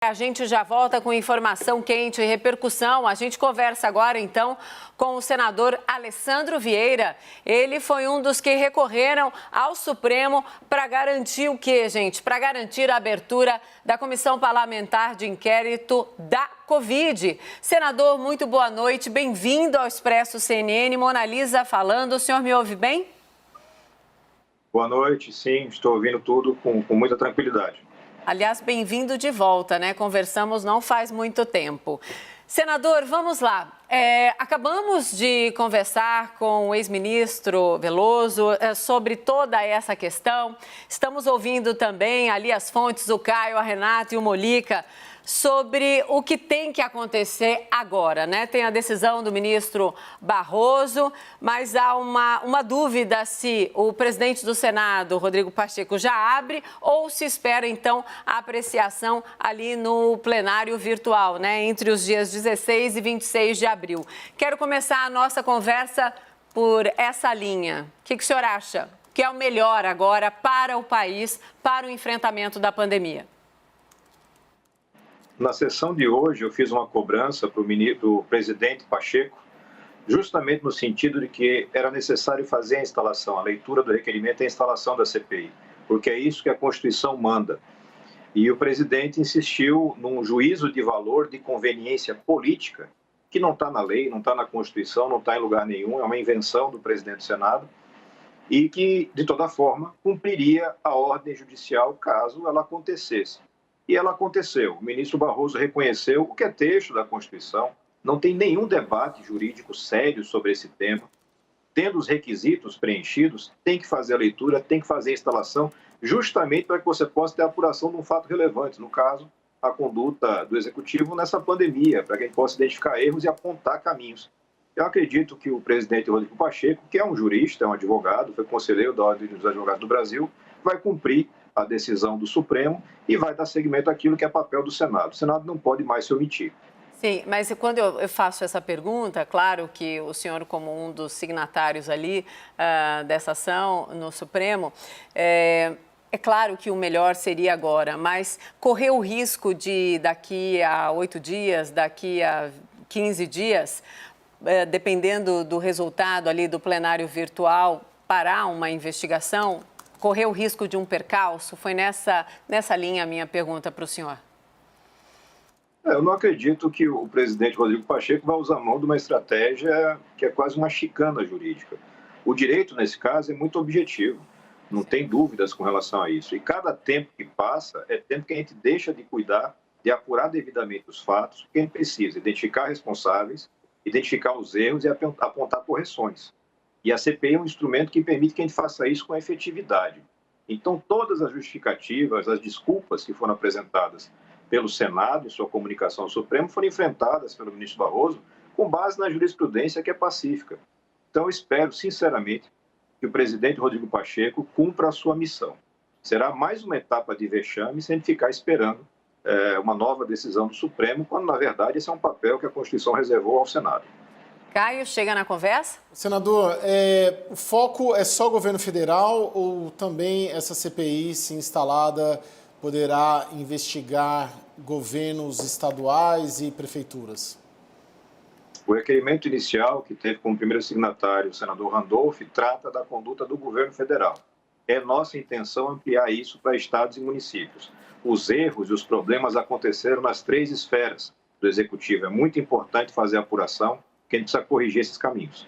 A gente já volta com informação quente e repercussão. A gente conversa agora, então, com o senador Alessandro Vieira. Ele foi um dos que recorreram ao Supremo para garantir o quê, gente? Para garantir a abertura da Comissão Parlamentar de Inquérito da Covid. Senador, muito boa noite. Bem-vindo ao Expresso CNN. Mona Lisa falando. O senhor me ouve bem? Boa noite, sim. Estou ouvindo tudo com muita tranquilidade. Aliás, bem-vindo de volta, né? Conversamos não faz muito tempo. Senador, vamos lá. Acabamos de conversar com o ex-ministro Veloso sobre toda essa questão. Estamos ouvindo também ali as fontes, o Caio, a Renata e o Molica, sobre o que tem que acontecer agora, né? Tem a decisão do ministro Barroso, mas há uma dúvida se o presidente do Senado, Rodrigo Pacheco, já abre ou se espera, então, a apreciação ali no plenário virtual, né? Entre os dias 16 e 26 de abril. Quero começar a nossa conversa por essa linha. O que o senhor acha que é o melhor agora para o país, para o enfrentamento da pandemia? Na sessão de hoje, eu fiz uma cobrança para o presidente Pacheco, justamente no sentido de que era necessário fazer a instalação, a leitura do requerimento e a instalação da CPI, porque é isso que a Constituição manda. E o presidente insistiu num juízo de valor de conveniência política, que não está na lei, não está na Constituição, não está em lugar nenhum, é uma invenção do presidente do Senado, e que, de toda forma, cumpriria a ordem judicial caso ela acontecesse. E ela aconteceu. O ministro Barroso reconheceu o que é texto da Constituição, não tem nenhum debate jurídico sério sobre esse tema. Tendo os requisitos preenchidos, tem que fazer a leitura, tem que fazer a instalação, justamente para que você possa ter a apuração de um fato relevante, no caso, a conduta do Executivo nessa pandemia, para que a gente possa identificar erros e apontar caminhos. Eu acredito que o presidente Rodrigo Pacheco, que é um jurista, é um advogado, foi conselheiro da Ordem dos Advogados do Brasil, vai cumprir a decisão do Supremo e vai dar seguimento àquilo que é papel do Senado. O Senado não pode mais se omitir. Sim, mas quando eu faço essa pergunta, claro que o senhor, como um dos signatários ali dessa ação no Supremo, é claro que o melhor seria agora, mas correr o risco de daqui a 8 dias, daqui a 15 dias, dependendo do resultado ali do plenário virtual, parar uma investigação, correr o risco de um percalço? Foi nessa linha a minha pergunta para o senhor. Eu não acredito que o presidente Rodrigo Pacheco vai usar mão de uma estratégia que é quase uma chicana jurídica. O direito, nesse caso, é muito objetivo. Não tem dúvidas com relação a isso. E cada tempo que passa é tempo que a gente deixa de cuidar, de apurar devidamente os fatos, porque a gente precisa identificar responsáveis, identificar os erros e apontar correções. E a CPI é um instrumento que permite que a gente faça isso com efetividade. Então, todas as justificativas, as desculpas que foram apresentadas pelo Senado em sua comunicação ao Supremo foram enfrentadas pelo ministro Barroso com base na jurisprudência que é pacífica. Então, eu espero, sinceramente, que o presidente Rodrigo Pacheco cumpra a sua missão. Será mais uma etapa de vexame se a gente ficar esperando uma nova decisão do Supremo, quando, na verdade, esse é um papel que a Constituição reservou ao Senado. Caio, chega na conversa? Senador, o foco é só o governo federal ou também essa CPI, se instalada, poderá investigar governos estaduais e prefeituras? O requerimento inicial, que teve como primeiro signatário o senador Randolph, trata da conduta do governo federal. É nossa intenção ampliar isso para estados e municípios. Os erros e os problemas aconteceram nas 3 esferas do Executivo. É muito importante fazer a apuração, que a gente precisa corrigir esses caminhos.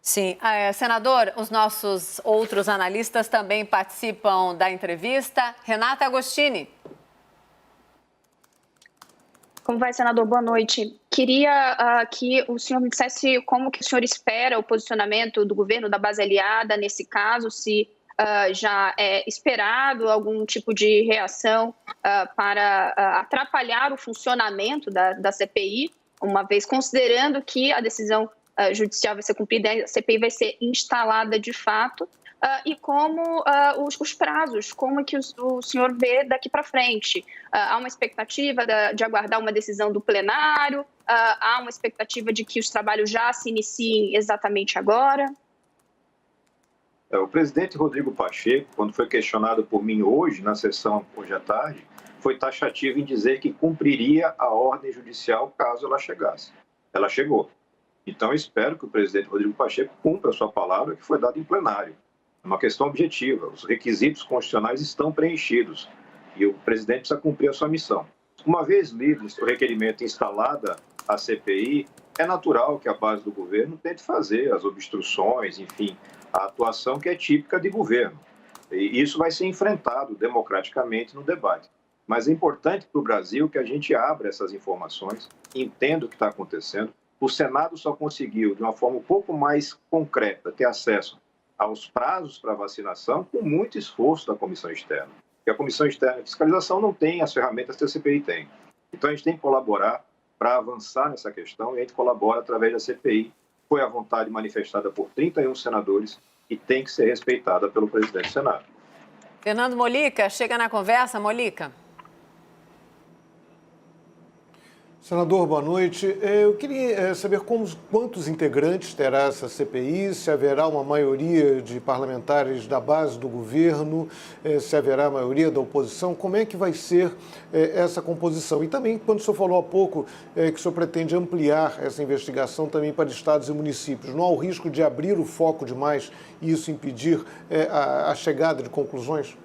Sim. Senador, os nossos outros analistas também participam da entrevista. Renata Agostini. Como vai, senador? Boa noite. Queria que o senhor me dissesse como que o senhor espera o posicionamento do governo da base aliada nesse caso, se já é esperado algum tipo de reação para atrapalhar o funcionamento da CPI, uma vez considerando que a decisão judicial vai ser cumprida, a CPI vai ser instalada de fato, e como os prazos, como que o senhor vê daqui para frente? Há uma expectativa de aguardar uma decisão do plenário? Há uma expectativa de que os trabalhos já se iniciem exatamente agora? O presidente Rodrigo Pacheco, quando foi questionado por mim hoje, na sessão hoje à tarde, foi taxativo em dizer que cumpriria a ordem judicial caso ela chegasse. Ela chegou. Então, eu espero que o presidente Rodrigo Pacheco cumpra a sua palavra que foi dada em plenário. É uma questão objetiva. Os requisitos constitucionais estão preenchidos e o presidente precisa cumprir a sua missão. Uma vez lido o requerimento e instalada a CPI, é natural que a base do governo tente fazer as obstruções, enfim, a atuação que é típica de governo. E isso vai ser enfrentado democraticamente no debate. Mas é importante para o Brasil que a gente abra essas informações, entenda o que está acontecendo. O Senado só conseguiu, de uma forma um pouco mais concreta, ter acesso aos prazos para vacinação com muito esforço da Comissão Externa. E a Comissão Externa de Fiscalização não tem as ferramentas que a CPI tem. Então, a gente tem que colaborar para avançar nessa questão e a gente colabora através da CPI. Foi a vontade manifestada por 31 senadores e tem que ser respeitada pelo presidente do Senado. Fernando Mollica, chega na conversa, Mollica. Senador, boa noite. Eu queria saber quantos integrantes terá essa CPI, se haverá uma maioria de parlamentares da base do governo, se haverá maioria da oposição, como é que vai ser essa composição? E também, quando o senhor falou há pouco que o senhor pretende ampliar essa investigação também para estados e municípios, não há o risco de abrir o foco demais e isso impedir a chegada de conclusões?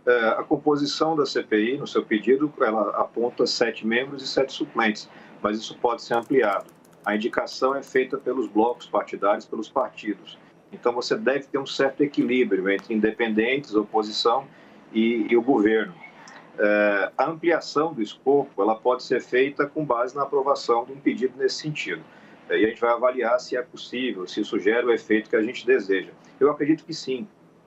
A composição da CPI, no seu pedido, ela aponta 7 membros e 7 suplentes, mas isso pode ser ampliado. A indicação é feita pelos blocos partidários, pelos partidos. Então, você deve ter um certo equilíbrio entre independentes, oposição e o governo. A ampliação do escopo ela pode ser feita com base na aprovação de um pedido nesse sentido. E a gente vai avaliar se é possível, se isso gera o efeito que a gente deseja. Eu acredito que sim,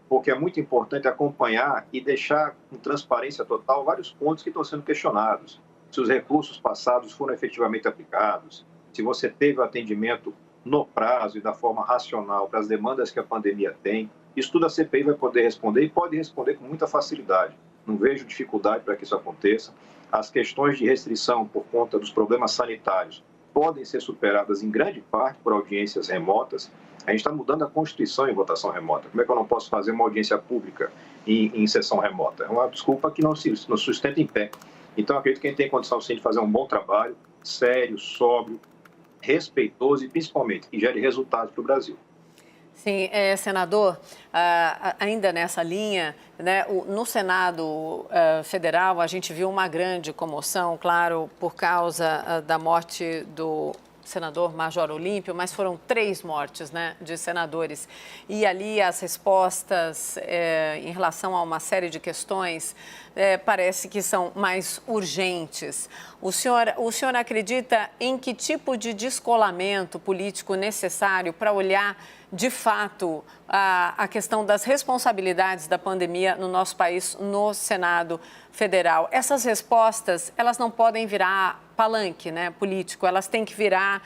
porque é muito importante acompanhar e deixar com transparência total vários pontos que estão sendo questionados. Se os recursos passados foram efetivamente aplicados, se você teve o atendimento no prazo e da forma racional para as demandas que a pandemia tem, isso tudo a CPI vai poder responder e pode responder com muita facilidade. Não vejo dificuldade para que isso aconteça. As questões de restrição por conta dos problemas sanitários podem ser superadas em grande parte por audiências remotas. A gente está mudando a Constituição em votação remota. Como é que eu não posso fazer uma audiência pública em sessão remota? É uma desculpa que não sustenta em pé. Então, acredito que a gente tem condição, sim, de fazer um bom trabalho, sério, sóbrio, respeitoso e, principalmente, que gere resultados para o Brasil. Sim, senador, ainda nessa linha, né, no Senado Federal, a gente viu uma grande comoção, claro, por causa da morte do senador Major Olímpio, mas foram 3 mortes, né, de senadores. E ali as respostas em relação a uma série de questões parece que são mais urgentes. O senhor acredita em que tipo de descolamento político necessário para olhar de fato a questão das responsabilidades da pandemia no nosso país, no Senado Federal? Essas respostas, elas não podem virar palanque, né, político, elas têm que virar,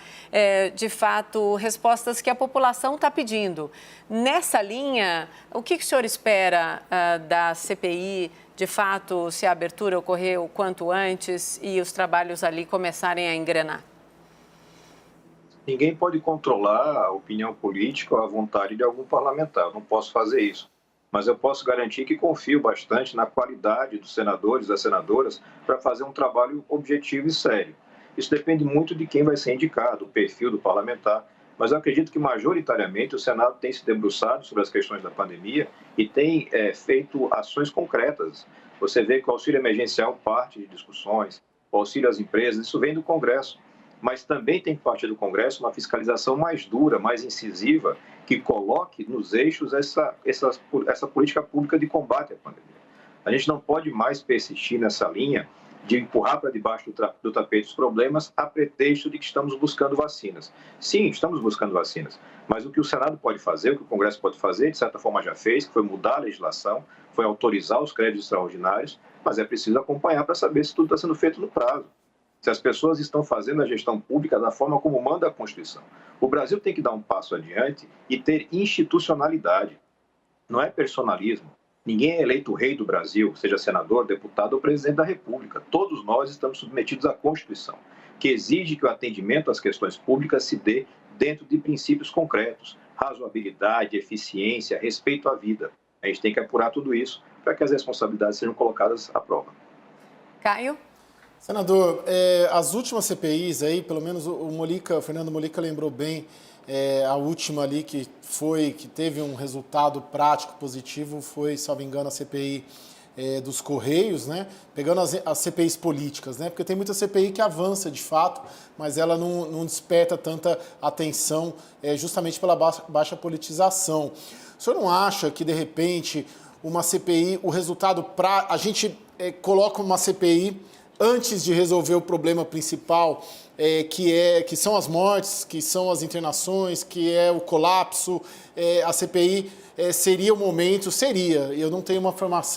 de fato, respostas que a população está pedindo. Nessa linha, o que o senhor espera da CPI, de fato, se a abertura ocorrer o quanto antes e os trabalhos ali começarem a engrenar? Ninguém pode controlar a opinião política ou a vontade de algum parlamentar. Eu não posso fazer isso. Mas eu posso garantir que confio bastante na qualidade dos senadores e das senadoras para fazer um trabalho objetivo e sério. Isso depende muito de quem vai ser indicado, o perfil do parlamentar. Mas eu acredito que, majoritariamente, o Senado tem se debruçado sobre as questões da pandemia e tem feito ações concretas. Você vê que o auxílio emergencial parte de discussões, o auxílio às empresas, isso vem do Congresso. Mas também tem que partir do Congresso uma fiscalização mais dura, mais incisiva, que coloque nos eixos essa política pública de combate à pandemia. A gente não pode mais persistir nessa linha de empurrar para debaixo do tapete os problemas a pretexto de que estamos buscando vacinas. Sim, estamos buscando vacinas, mas o que o Senado pode fazer, o que o Congresso pode fazer, de certa forma já fez, que foi mudar a legislação, foi autorizar os créditos extraordinários, mas é preciso acompanhar para saber se tudo está sendo feito no prazo. Se as pessoas estão fazendo a gestão pública da forma como manda a Constituição. O Brasil tem que dar um passo adiante e ter institucionalidade. Não é personalismo. Ninguém é eleito rei do Brasil, seja senador, deputado ou presidente da República. Todos nós estamos submetidos à Constituição, que exige que o atendimento às questões públicas se dê dentro de princípios concretos, razoabilidade, eficiência, respeito à vida. A gente tem que apurar tudo isso para que as responsabilidades sejam colocadas à prova. Caio? Senador, as últimas CPIs aí, pelo menos o Fernando Mollica lembrou bem, a última ali que teve um resultado prático positivo foi, salvo engano, a CPI dos Correios, né? Pegando as CPIs políticas, né? Porque tem muita CPI que avança de fato, mas ela não desperta tanta atenção justamente pela baixa politização. O senhor não acha que, de repente, uma CPI, o resultado a gente coloca uma CPI antes de resolver o problema principal, que são as mortes, que são as internações, que é o colapso, a CPI seria o momento, eu não tenho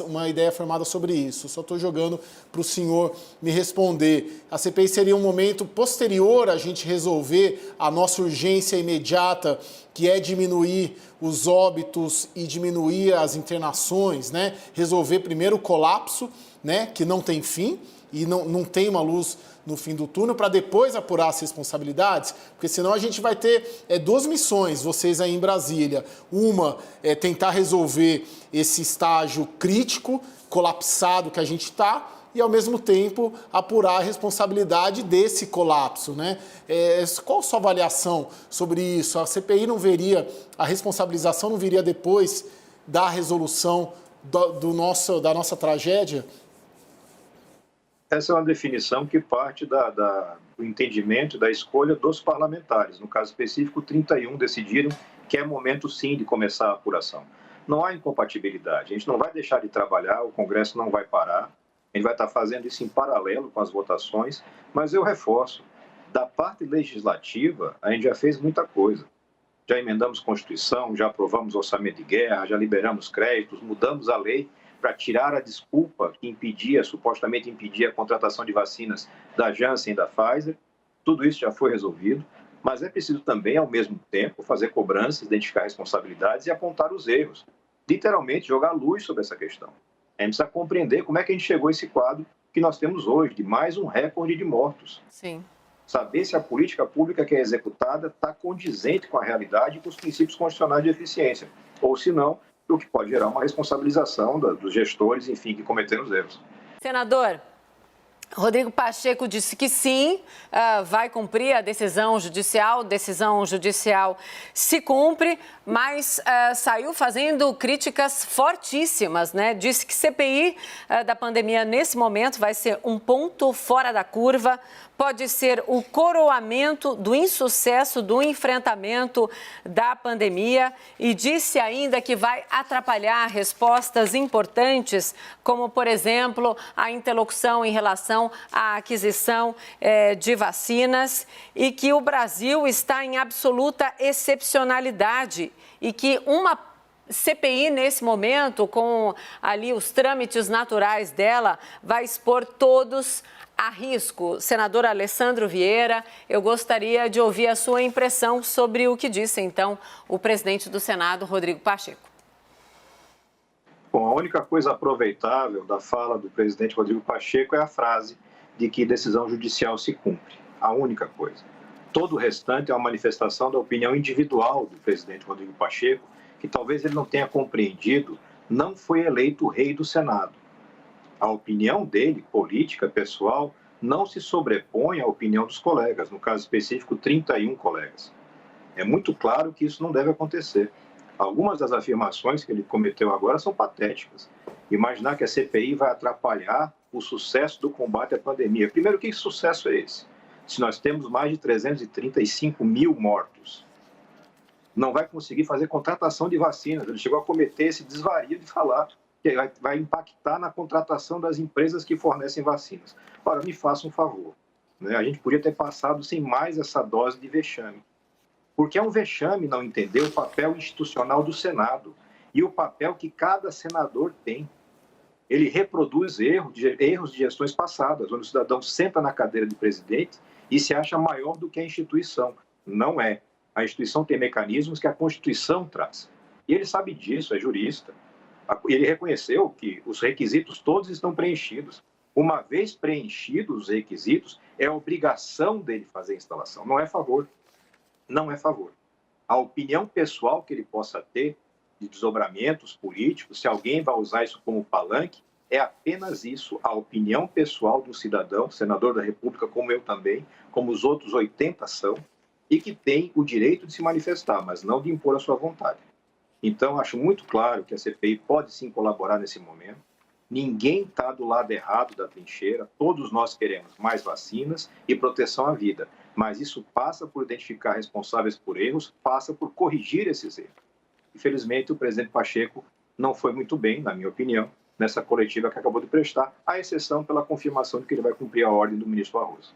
uma ideia formada sobre isso, só estou jogando para o senhor me responder. A CPI seria um momento posterior a gente resolver a nossa urgência imediata, que é diminuir os óbitos e diminuir as internações, né? Resolver primeiro o colapso, né? Que não tem fim, e não tem uma luz no fim do túnel, para depois apurar as responsabilidades, porque senão a gente vai ter 2 missões, vocês aí em Brasília. Uma é tentar resolver esse estágio crítico, colapsado que a gente está, e ao mesmo tempo apurar a responsabilidade desse colapso, né? Qual a sua avaliação sobre isso? A CPI a responsabilização não viria depois da resolução da nossa tragédia? Essa é uma definição que parte do entendimento, da escolha dos parlamentares. No caso específico, 31 decidiram que é momento, sim, de começar a apuração. Não há incompatibilidade. A gente não vai deixar de trabalhar, o Congresso não vai parar. A gente vai estar fazendo isso em paralelo com as votações. Mas eu reforço, da parte legislativa, a gente já fez muita coisa. Já emendamos Constituição, já aprovamos orçamento de guerra, já liberamos créditos, mudamos a lei para tirar a desculpa que supostamente impedia a contratação de vacinas da Janssen e da Pfizer. Tudo isso já foi resolvido, mas é preciso também, ao mesmo tempo, fazer cobranças, identificar responsabilidades e apontar os erros. Literalmente, jogar luz sobre essa questão. A gente precisa compreender como é que a gente chegou a esse quadro que nós temos hoje, de mais um recorde de mortos. Sim. Saber se a política pública que é executada está condizente com a realidade e com os princípios constitucionais de eficiência, ou se não, o que pode gerar uma responsabilização dos gestores, enfim, que cometeram os erros. Senador, Rodrigo Pacheco disse que sim, vai cumprir a decisão judicial se cumpre, mas saiu fazendo críticas fortíssimas, né? Disse que CPI da pandemia nesse momento vai ser um ponto fora da curva, pode ser o coroamento do insucesso do enfrentamento da pandemia e disse ainda que vai atrapalhar respostas importantes, como, por exemplo, a interlocução em relação à aquisição de vacinas e que o Brasil está em absoluta excepcionalidade e que uma CPI, nesse momento, com ali os trâmites naturais dela, vai expor todos a risco. Senador Alessandro Vieira, eu gostaria de ouvir a sua impressão sobre o que disse, então, o presidente do Senado, Rodrigo Pacheco. Bom, a única coisa aproveitável da fala do presidente Rodrigo Pacheco é a frase de que decisão judicial se cumpre. A única coisa. Todo o restante é uma manifestação da opinião individual do presidente Rodrigo Pacheco, que talvez ele não tenha compreendido, não foi eleito o rei do Senado. A opinião dele, política, pessoal, não se sobrepõe à opinião dos colegas, no caso específico, 31 colegas. É muito claro que isso não deve acontecer. Algumas das afirmações que ele cometeu agora são patéticas. Imaginar que a CPI vai atrapalhar o sucesso do combate à pandemia. Primeiro, que sucesso é esse? Se nós temos mais de 335 mil mortos, não vai conseguir fazer contratação de vacinas. Ele chegou a cometer esse desvario de falar que vai impactar na contratação das empresas que fornecem vacinas. Ora, me faça um favor, né? A gente podia ter passado sem mais essa dose de vexame. Porque é um vexame não entender o papel institucional do Senado e o papel que cada senador tem. Ele reproduz erros de gestões passadas, onde o cidadão senta na cadeira de presidente e se acha maior do que a instituição. Não é. A instituição tem mecanismos que a Constituição traz. E ele sabe disso, é jurista. Ele reconheceu que os requisitos todos estão preenchidos. Uma vez preenchidos os requisitos, é obrigação dele fazer a instalação, não é favor. Não é favor. A opinião pessoal que ele possa ter de desdobramentos políticos, se alguém vai usar isso como palanque, é apenas isso, a opinião pessoal do cidadão, senador da República, como eu também, como os outros 80 são, e que tem o direito de se manifestar, mas não de impor a sua vontade. Então, acho muito claro que a CPI pode sim colaborar nesse momento. Ninguém está do lado errado da trincheira, todos nós queremos mais vacinas e proteção à vida, mas isso passa por identificar responsáveis por erros, passa por corrigir esses erros. Infelizmente, o presidente Pacheco não foi muito bem, na minha opinião, nessa coletiva que acabou de prestar, à exceção pela confirmação de que ele vai cumprir a ordem do ministro Barroso.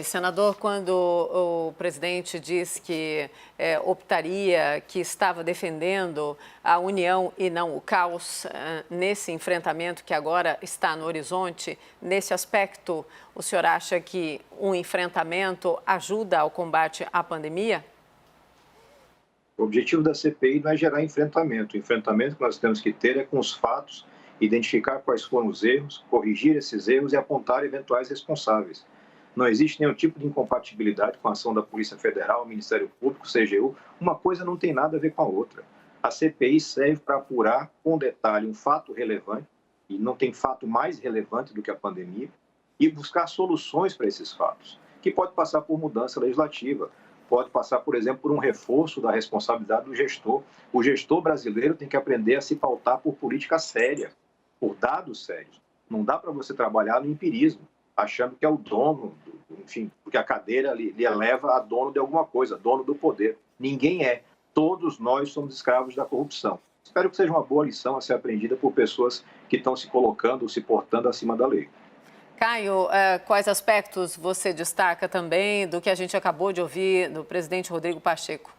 Senador, quando o presidente diz que optaria, que estava defendendo a união e não o caos nesse enfrentamento que agora está no horizonte, nesse aspecto, o senhor acha que um enfrentamento ajuda ao combate à pandemia? O objetivo da CPI não é gerar enfrentamento. O enfrentamento que nós temos que ter é com os fatos, identificar quais foram os erros, corrigir esses erros e apontar eventuais responsáveis. Não existe nenhum tipo de incompatibilidade com a ação da Polícia Federal, Ministério Público, CGU. Uma coisa não tem nada a ver com a outra. A CPI serve para apurar com detalhe um fato relevante, e não tem fato mais relevante do que a pandemia, e buscar soluções para esses fatos, que pode passar por mudança legislativa, pode passar, por exemplo, por um reforço da responsabilidade do gestor. O gestor brasileiro tem que aprender a se pautar por política séria, por dados sérios. Não dá para você trabalhar no empirismo, achando que é o dono, enfim, porque a cadeira lhe eleva a dono de alguma coisa, dono do poder. Ninguém é. Todos nós somos escravos da corrupção. Espero que seja uma boa lição a ser aprendida por pessoas que estão se colocando, se portando acima da lei. Caio, quais aspectos você destaca também do que a gente acabou de ouvir do presidente Rodrigo Pacheco?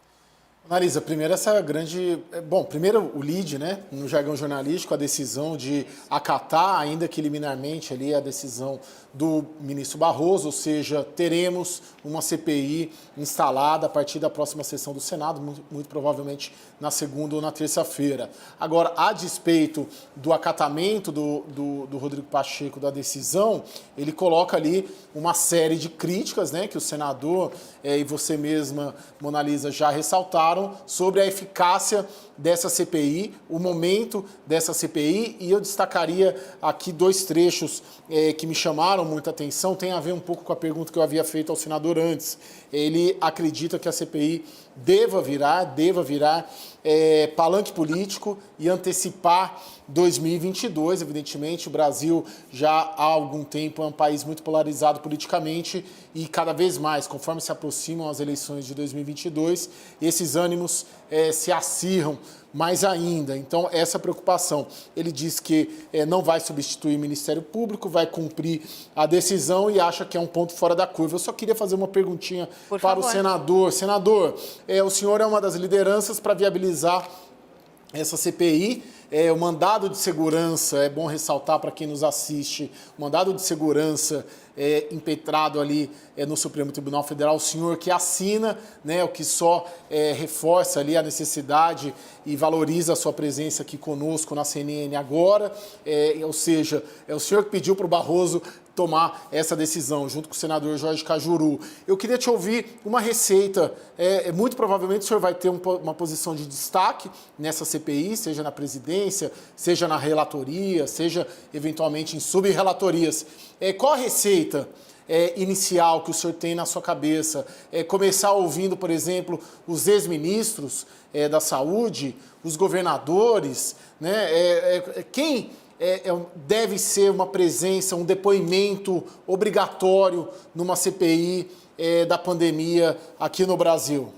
Marisa, primeiro essa grande... Bom, primeiro o lead, né, no jargão jornalístico, a decisão de acatar, ainda que liminarmente, ali a decisão do ministro Barroso, ou seja, teremos uma CPI instalada a partir da próxima sessão do Senado, muito provavelmente na segunda ou na terça-feira. Agora, a despeito do acatamento do Rodrigo Pacheco da decisão, ele coloca ali uma série de críticas, né, que o senador e você mesma, Mona Lisa, já ressaltaram sobre a eficácia dessa CPI, o momento dessa CPI, e eu destacaria aqui dois trechos que me chamaram muita atenção, tem a ver um pouco com a pergunta que eu havia feito ao senador antes. Ele acredita que a CPI deva virar palanque político e antecipar 2022. Evidentemente, o Brasil já há algum tempo é um país muito polarizado politicamente e cada vez mais, conforme se aproximam as eleições de 2022, esses ânimos se acirram mais ainda. Então, essa preocupação. Ele diz que não vai substituir o Ministério Público, vai cumprir a decisão e acha que é um ponto fora da curva. Eu só queria fazer uma perguntinha para o senador. Senador, o senhor é uma das lideranças para viabilizar essa CPI. O mandado de segurança, é bom ressaltar para quem nos assiste, o mandado de segurança impetrado ali no Supremo Tribunal Federal, o senhor que assina, né, o que só reforça ali a necessidade e valoriza a sua presença aqui conosco na CNN agora, ou seja, é o senhor que pediu para o Barroso tomar essa decisão, junto com o senador Jorge Cajuru. Eu queria te ouvir uma receita. Muito provavelmente o senhor vai ter uma posição de destaque nessa CPI, seja na presidência, seja na relatoria, seja eventualmente em subrelatorias. Qual a receita inicial que o senhor tem na sua cabeça? Começar ouvindo, por exemplo, os ex-ministros da saúde, os governadores, né? Quem deve ser uma presença, um depoimento obrigatório numa CPI da pandemia aqui no Brasil?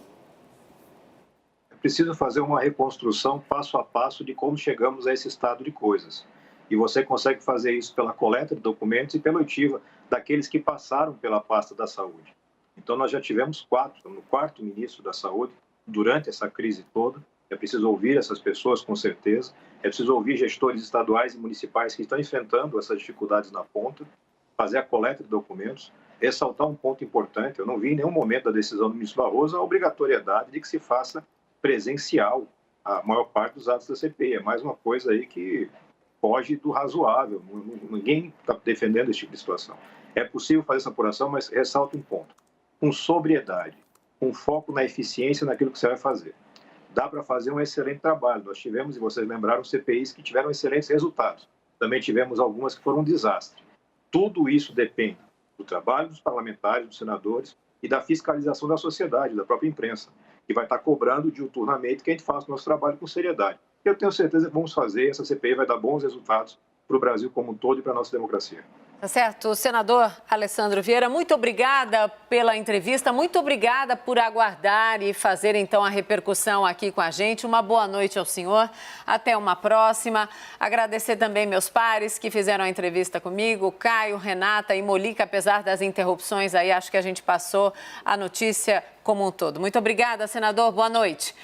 É preciso fazer uma reconstrução passo a passo de como chegamos a esse estado de coisas. E você consegue fazer isso pela coleta de documentos e pela oitiva daqueles que passaram pela pasta da saúde. Então, nós já tivemos 4, no quarto ministro da saúde, durante essa crise toda. É preciso ouvir essas pessoas, com certeza. É preciso ouvir gestores estaduais e municipais que estão enfrentando essas dificuldades na ponta, fazer a coleta de documentos, ressaltar um ponto importante. Eu não vi em nenhum momento da decisão do ministro Barroso a obrigatoriedade de que se faça presencial a maior parte dos atos da CPI. É mais uma coisa aí que foge do razoável. Ninguém está defendendo esse tipo de situação. É possível fazer essa apuração, mas ressalto um ponto. Com sobriedade, com foco na eficiência naquilo que você vai fazer. dá para fazer um excelente trabalho. Nós tivemos, e vocês lembraram, CPIs que tiveram excelentes resultados. Também tivemos algumas que foram um desastre. Tudo isso depende do trabalho dos parlamentares, dos senadores e da fiscalização da sociedade, da própria imprensa, que vai estar cobrando diuturnamente que a gente faça o nosso trabalho com seriedade. Eu tenho certeza que vamos fazer, essa CPI vai dar bons resultados para o Brasil como um todo e para a nossa democracia. Tá certo. Senador Alessandro Vieira, muito obrigada pela entrevista, muito obrigada por aguardar e fazer, então, a repercussão aqui com a gente. Uma boa noite ao senhor, até uma próxima. Agradecer também meus pares que fizeram a entrevista comigo, Caio, Renata e Molica, apesar das interrupções aí, acho que a gente passou a notícia como um todo. Muito obrigada, senador, boa noite.